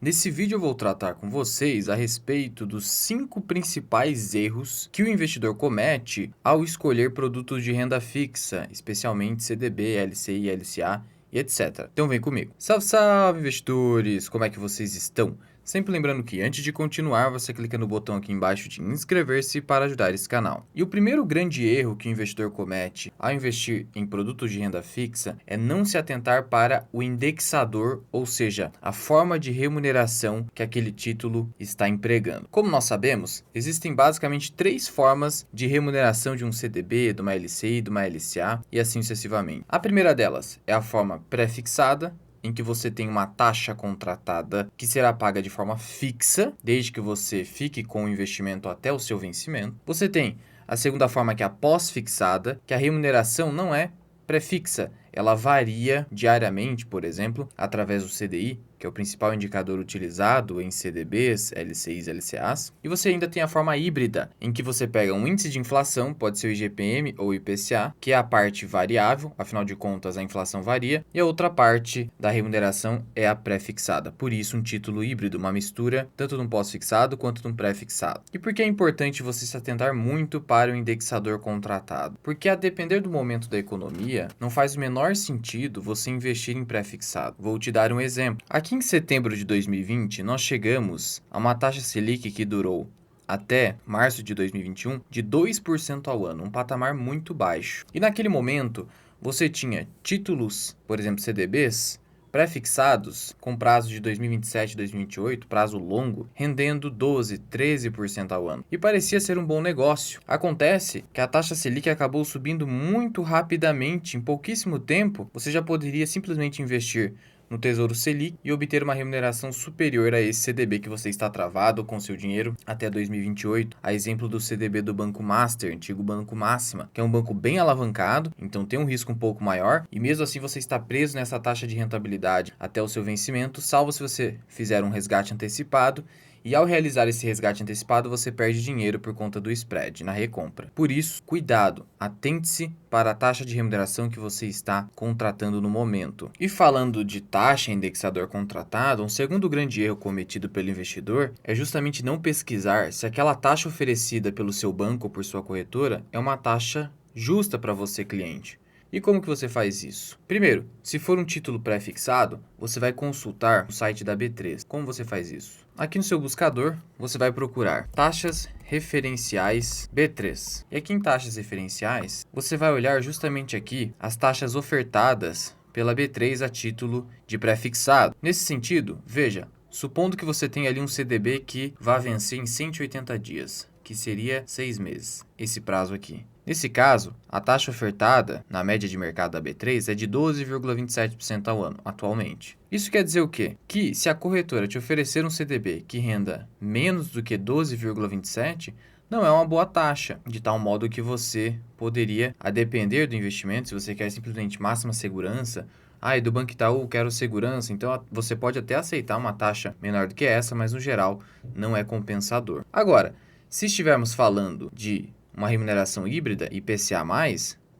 Nesse vídeo eu vou tratar com vocês a respeito dos 5 principais erros que o investidor comete ao escolher produtos de renda fixa, especialmente CDB, LCI, LCA e etc. Então vem comigo. Salve, salve investidores! Como é que vocês estão? Sempre lembrando que antes de continuar, você clica no botão aqui embaixo de inscrever-se para ajudar esse canal. E o primeiro grande erro que o investidor comete ao investir em produtos de renda fixa é não se atentar para o indexador, ou seja, a forma de remuneração que aquele título está empregando. Como nós sabemos, existem basicamente 3 formas de remuneração de um CDB, de uma LCI, de uma LCA e assim sucessivamente. A primeira delas é a forma pré-fixada, em que você tem uma taxa contratada que será paga de forma fixa, desde que você fique com o investimento até o seu vencimento. Você tem a segunda forma, que é a pós-fixada, que a remuneração não é pré-fixa, ela varia diariamente, por exemplo, através do CDI, que é o principal indicador utilizado em CDBs, LCIs, LCAs. E você ainda tem a forma híbrida, em que você pega um índice de inflação, pode ser o IGPM ou o IPCA, que é a parte variável, afinal de contas a inflação varia, e a outra parte da remuneração é a pré-fixada. Por isso, um título híbrido, uma mistura tanto de um pós-fixado quanto de um pré-fixado. E por que é importante você se atentar muito para o indexador contratado? Porque a depender do momento da economia, não faz o menor sentido você investir em pré-fixado. Vou te dar um exemplo. Aqui em setembro de 2020, nós chegamos a uma taxa Selic que durou até março de 2021 de 2% ao ano, um patamar muito baixo. E naquele momento, você tinha títulos, por exemplo, CDBs, pré-fixados com prazo de 2027 e 2028, prazo longo, rendendo 12, 13% ao ano. E parecia ser um bom negócio. Acontece que a taxa Selic acabou subindo muito rapidamente. Em pouquíssimo tempo, você já poderia simplesmente investir no Tesouro Selic e obter uma remuneração superior a esse CDB que você está travado com seu dinheiro até 2028, a exemplo do CDB do Banco Master, antigo Banco Máxima, que é um banco bem alavancado, então tem um risco um pouco maior, e mesmo assim você está preso nessa taxa de rentabilidade até o seu vencimento, salvo se você fizer um resgate antecipado. E ao realizar esse resgate antecipado, você perde dinheiro por conta do spread na recompra. Por isso, cuidado, atente-se para a taxa de remuneração que você está contratando no momento. E falando de taxa indexador contratado, um segundo grande erro cometido pelo investidor é justamente não pesquisar se aquela taxa oferecida pelo seu banco ou por sua corretora é uma taxa justa para você, cliente. E como que você faz isso? Primeiro, se for um título pré-fixado, você vai consultar o site da B3. Como você faz isso? Aqui no seu buscador, você vai procurar taxas referenciais B3. E aqui em taxas referenciais, você vai olhar justamente aqui as taxas ofertadas pela B3 a título de pré-fixado. Nesse sentido, veja, supondo que você tenha ali um CDB que vá vencer em 180 dias, que seria 6 meses, esse prazo aqui. Nesse caso, a taxa ofertada na média de mercado da B3 é de 12,27% ao ano, atualmente. Isso quer dizer o quê? Que se a corretora te oferecer um CDB que renda menos do que 12,27%, não é uma boa taxa, de tal modo que você poderia, a depender do investimento, se você quer simplesmente máxima segurança, e do Banco Itaú quero segurança, então você pode até aceitar uma taxa menor do que essa, mas no geral não é compensador. Agora, se estivermos falando de uma remuneração híbrida, IPCA+,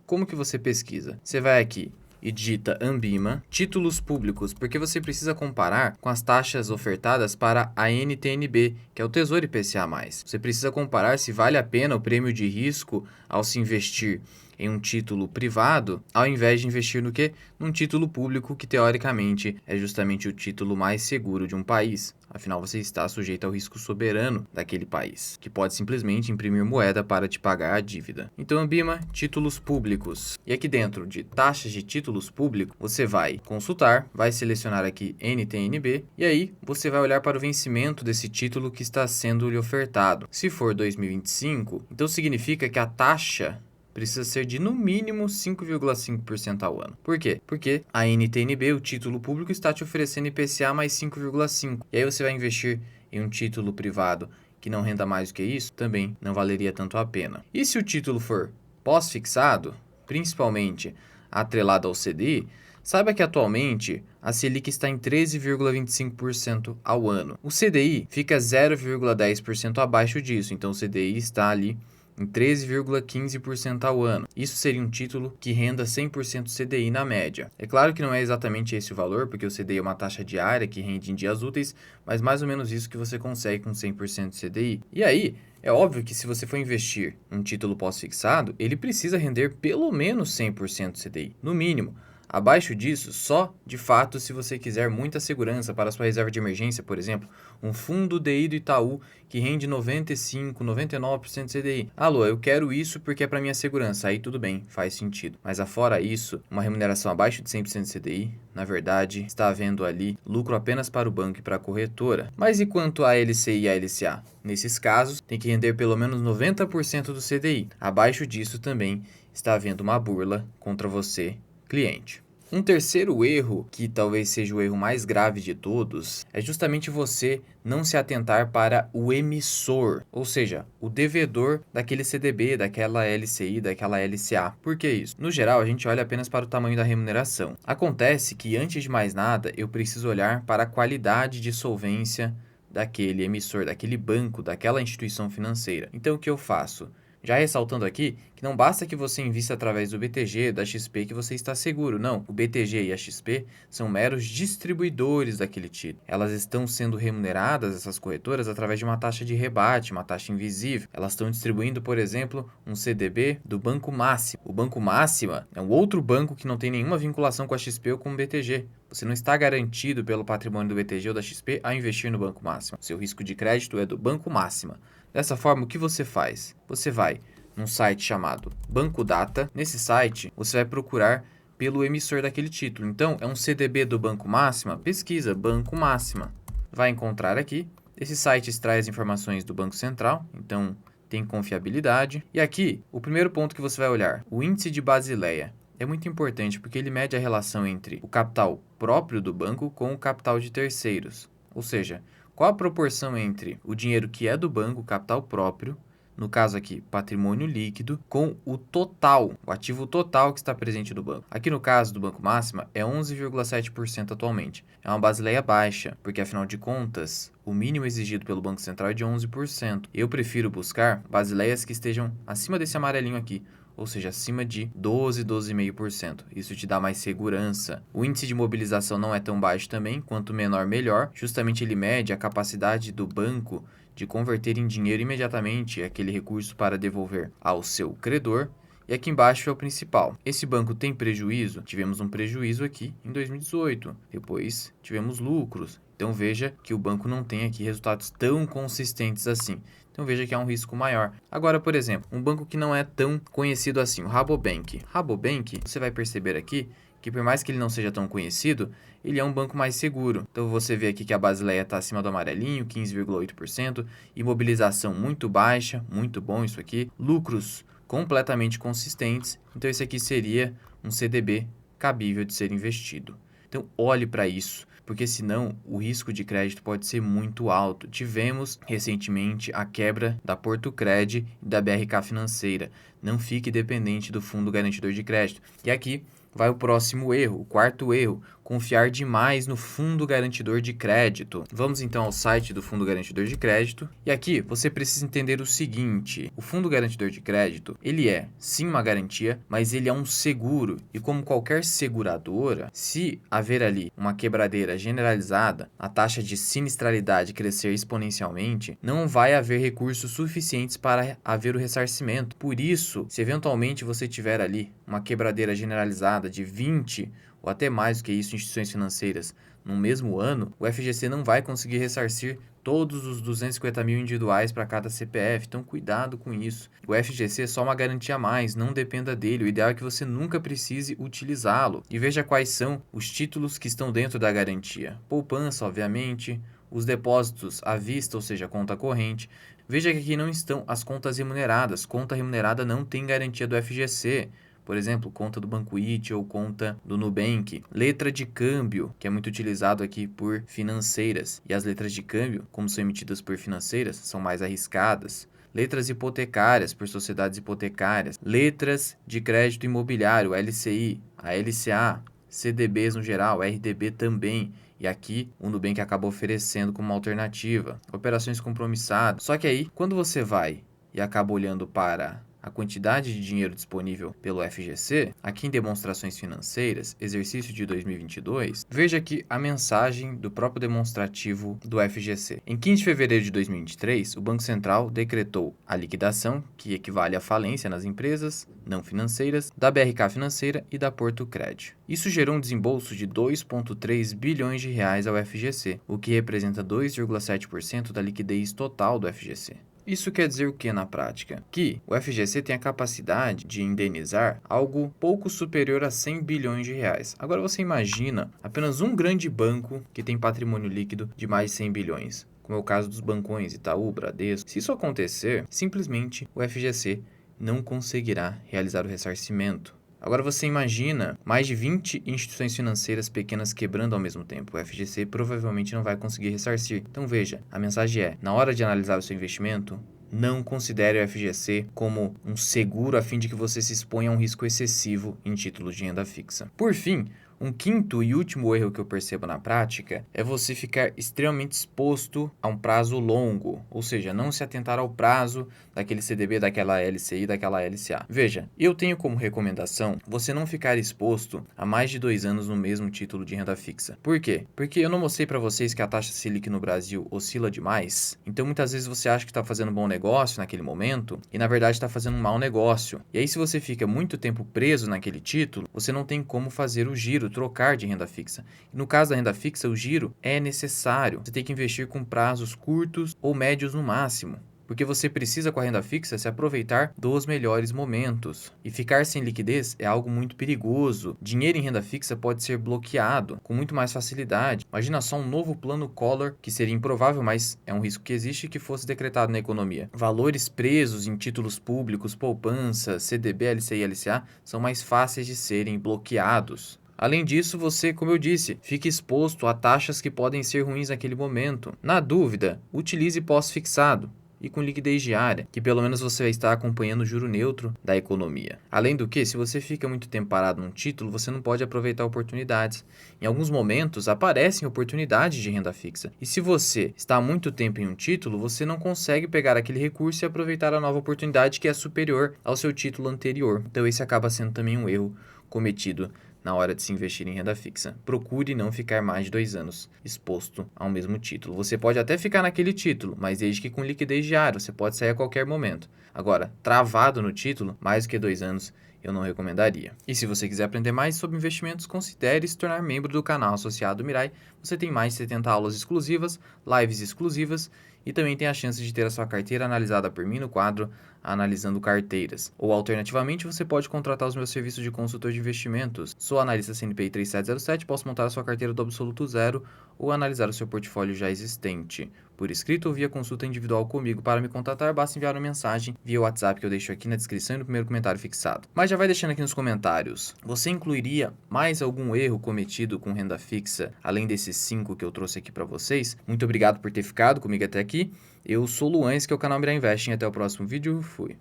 como que você pesquisa? Você vai aqui e digita Ambima, títulos públicos, porque você precisa comparar com as taxas ofertadas para a NTN-B, que é o Tesouro IPCA+. Você precisa comparar se vale a pena o prêmio de risco ao se investir em um título privado, ao invés de investir no quê? Num título público, que teoricamente é justamente o título mais seguro de um país. Afinal, você está sujeito ao risco soberano daquele país, que pode simplesmente imprimir moeda para te pagar a dívida. Então, Ambima, títulos públicos. E aqui dentro de taxas de títulos públicos, você vai consultar, vai selecionar aqui NTN-B, e aí você vai olhar para o vencimento desse título que está sendo lhe ofertado. Se for 2025, então significa que a taxa precisa ser de no mínimo 5,5% ao ano. Por quê? Porque a NTN-B, o título público, está te oferecendo IPCA mais 5,5%. E aí você vai investir em um título privado que não renda mais do que isso, também não valeria tanto a pena. E se o título for pós-fixado, principalmente atrelado ao CDI, saiba que atualmente a Selic está em 13,25% ao ano. O CDI fica 0,10% abaixo disso, então o CDI está ali em 13,15% ao ano. Isso seria um título que renda 100% CDI na média. É claro que não é exatamente esse o valor, porque o CDI é uma taxa diária que rende em dias úteis, mas mais ou menos isso que você consegue com 100% CDI. E aí, é óbvio que se você for investir em um título pós-fixado, ele precisa render pelo menos 100% CDI, no mínimo. Abaixo disso, só de fato se você quiser muita segurança para sua reserva de emergência, por exemplo, um fundo DI do Itaú que rende 95, 99% CDI. Alô, eu quero isso porque é para minha segurança. Aí tudo bem, faz sentido. Mas afora isso, uma remuneração abaixo de 100% CDI, na verdade, está havendo ali lucro apenas para o banco e para a corretora. Mas e quanto à LCI e à LCA? Nesses casos, tem que render pelo menos 90% do CDI. Abaixo disso também está havendo uma burla contra você, cliente. Um terceiro erro, que talvez seja o erro mais grave de todos, é justamente você não se atentar para o emissor, ou seja, o devedor daquele CDB, daquela LCI, daquela LCA. Por que isso? No geral, a gente olha apenas para o tamanho da remuneração. Acontece que, antes de mais nada, eu preciso olhar para a qualidade de solvência daquele emissor, daquele banco, daquela instituição financeira. Então, o que eu faço? Já ressaltando aqui que não basta que você invista através do BTG, da XP, que você está seguro. Não, o BTG e a XP são meros distribuidores daquele título. Elas estão sendo remuneradas, essas corretoras, através de uma taxa de rebate, uma taxa invisível. Elas estão distribuindo, por exemplo, um CDB do Banco Máxima. O Banco Máxima é um outro banco que não tem nenhuma vinculação com a XP ou com o BTG. Você não está garantido pelo patrimônio do BTG ou da XP a investir no Banco Máxima. Seu risco de crédito é do Banco Máxima. Dessa forma, o que você faz? Você vai num site chamado Banco Data. Nesse site, você vai procurar pelo emissor daquele título. Então, é um CDB do Banco Máxima? Pesquisa Banco Máxima. Vai encontrar aqui. Esse site extrai as informações do Banco Central, então tem confiabilidade. E aqui, o primeiro ponto que você vai olhar, o índice de Basileia. É muito importante porque ele mede a relação entre o capital próprio do banco com o capital de terceiros. Ou seja, qual a proporção entre o dinheiro que é do banco, capital próprio, no caso aqui, patrimônio líquido, com o total, o ativo total que está presente do banco. Aqui no caso do Banco Máxima, é 11,7% atualmente. É uma basileia baixa, porque afinal de contas, o mínimo exigido pelo Banco Central é de 11%. Eu prefiro buscar basileias que estejam acima desse amarelinho aqui, ou seja, acima de 12, 12,5%. Isso te dá mais segurança. O índice de mobilização não é tão baixo também, quanto menor, melhor. Justamente ele mede a capacidade do banco de converter em dinheiro imediatamente aquele recurso para devolver ao seu credor. E aqui embaixo é o principal. Esse banco tem prejuízo? Tivemos um prejuízo aqui em 2018. Depois tivemos lucros. Então veja que o banco não tem aqui resultados tão consistentes assim. Então veja que há um risco maior. Agora, por exemplo, um banco que não é tão conhecido assim, o Rabobank. Rabobank, você vai perceber aqui que por mais que ele não seja tão conhecido, ele é um banco mais seguro. Então você vê aqui que a Basileia está acima do amarelinho, 15,8%, imobilização muito baixa, muito bom isso aqui, lucros completamente consistentes. Então esse aqui seria um CDB cabível de ser investido. Então olhe para isso, porque senão o risco de crédito pode ser muito alto. Tivemos recentemente a quebra da Portucred e da BRK Financeira. Não fique dependente do fundo garantidor de crédito. E aqui vai o próximo erro, o quarto erro, confiar demais no fundo garantidor de crédito. Vamos então ao site do fundo garantidor de crédito. E aqui você precisa entender o seguinte: o fundo garantidor de crédito, ele é sim uma garantia, mas ele é um seguro. E como qualquer seguradora, se haver ali uma quebradeira generalizada, a taxa de sinistralidade crescer exponencialmente, não vai haver recursos suficientes para haver o ressarcimento. Por isso, se eventualmente você tiver ali uma quebradeira generalizada de 20 ou até mais do que isso, instituições financeiras, no mesmo ano, o FGC não vai conseguir ressarcir todos os 250 mil individuais para cada CPF, então cuidado com isso. O FGC é só uma garantia a mais, não dependa dele, o ideal é que você nunca precise utilizá-lo. E veja quais são os títulos que estão dentro da garantia. Poupança, obviamente, os depósitos à vista, ou seja, conta corrente. Veja que aqui não estão as contas remuneradas, conta remunerada não tem garantia do FGC. Por exemplo, conta do Banco It ou conta do Nubank. Letra de câmbio, que é muito utilizado aqui por financeiras. E as letras de câmbio, como são emitidas por financeiras, são mais arriscadas. Letras hipotecárias, por sociedades hipotecárias. Letras de crédito imobiliário, LCI, a LCA, CDBs no geral, RDB também. E aqui o Nubank acaba oferecendo como alternativa. Operações compromissadas. Só que aí, quando você vai e acaba olhando para a quantidade de dinheiro disponível pelo FGC, aqui em Demonstrações Financeiras, exercício de 2022, veja aqui a mensagem do próprio demonstrativo do FGC. Em 15 de fevereiro de 2023, o Banco Central decretou a liquidação, que equivale à falência nas empresas não financeiras, da BRK Financeira e da Porto Cred. Isso gerou um desembolso de 2,3 bilhões de reais ao FGC, o que representa 2,7% da liquidez total do FGC. Isso quer dizer o que na prática? Que o FGC tem a capacidade de indenizar algo pouco superior a 100 bilhões de reais. Agora você imagina apenas um grande banco que tem patrimônio líquido de mais de 100 bilhões, como é o caso dos bancões Itaú, Bradesco. Se isso acontecer, simplesmente o FGC não conseguirá realizar o ressarcimento. Agora você imagina mais de 20 instituições financeiras pequenas quebrando ao mesmo tempo. O FGC provavelmente não vai conseguir ressarcir. Então veja, a mensagem é, na hora de analisar o seu investimento, não considere o FGC como um seguro a fim de que você se exponha a um risco excessivo em títulos de renda fixa. Por fim, um quinto e último erro que eu percebo na prática é você ficar extremamente exposto a um prazo longo, ou seja, não se atentar ao prazo daquele CDB, daquela LCI, daquela LCA. Veja, eu tenho como recomendação você não ficar exposto a mais de 2 anos no mesmo título de renda fixa. Por quê? Porque eu não mostrei para vocês que a taxa Selic no Brasil oscila demais, então muitas vezes você acha que está fazendo um bom negócio naquele momento e na verdade está fazendo um mau negócio. E aí se você fica muito tempo preso naquele título, você não tem como fazer o giro, trocar de renda fixa. E no caso da renda fixa, o giro é necessário. Você tem que investir com prazos curtos ou médios no máximo, porque você precisa com a renda fixa se aproveitar dos melhores momentos. E ficar sem liquidez é algo muito perigoso. Dinheiro em renda fixa pode ser bloqueado com muito mais facilidade. Imagina só um novo plano Collor, que seria improvável, mas é um risco que existe, que fosse decretado na economia. Valores presos em títulos públicos, poupança, CDB, LCI e LCA são mais fáceis de serem bloqueados. Além disso, você, como eu disse, fica exposto a taxas que podem ser ruins naquele momento. Na dúvida, utilize pós-fixado e com liquidez diária, que pelo menos você vai estar acompanhando o juro neutro da economia. Além do que, se você fica muito tempo parado num título, você não pode aproveitar oportunidades. Em alguns momentos, aparecem oportunidades de renda fixa. E se você está há muito tempo em um título, você não consegue pegar aquele recurso e aproveitar a nova oportunidade que é superior ao seu título anterior. Então esse acaba sendo também um erro cometido na hora de se investir em renda fixa. Procure não ficar mais de 2 anos exposto ao mesmo título. Você pode até ficar naquele título, mas desde que com liquidez diária, você pode sair a qualquer momento. Agora, travado no título, mais do que 2 anos, eu não recomendaria. E se você quiser aprender mais sobre investimentos, considere se tornar membro do canal associado Mirai. Você tem mais de 70 aulas exclusivas, lives exclusivas e também tem a chance de ter a sua carteira analisada por mim no quadro Analisando Carteiras. Ou alternativamente, você pode contratar os meus serviços de consultor de investimentos. Sou analista CNPI 3707, posso montar a sua carteira do absoluto zero ou analisar o seu portfólio já existente. Por escrito ou via consulta individual comigo. Para me contatar, basta enviar uma mensagem via WhatsApp que eu deixo aqui na descrição e no primeiro comentário fixado. Mas já vai deixando aqui nos comentários. Você incluiria mais algum erro cometido com renda fixa, além desses 5 que eu trouxe aqui para vocês? Muito obrigado por ter ficado comigo até aqui. Eu sou o Luan, esse que é o canal Mirai Investing. Até o próximo vídeo. Fui.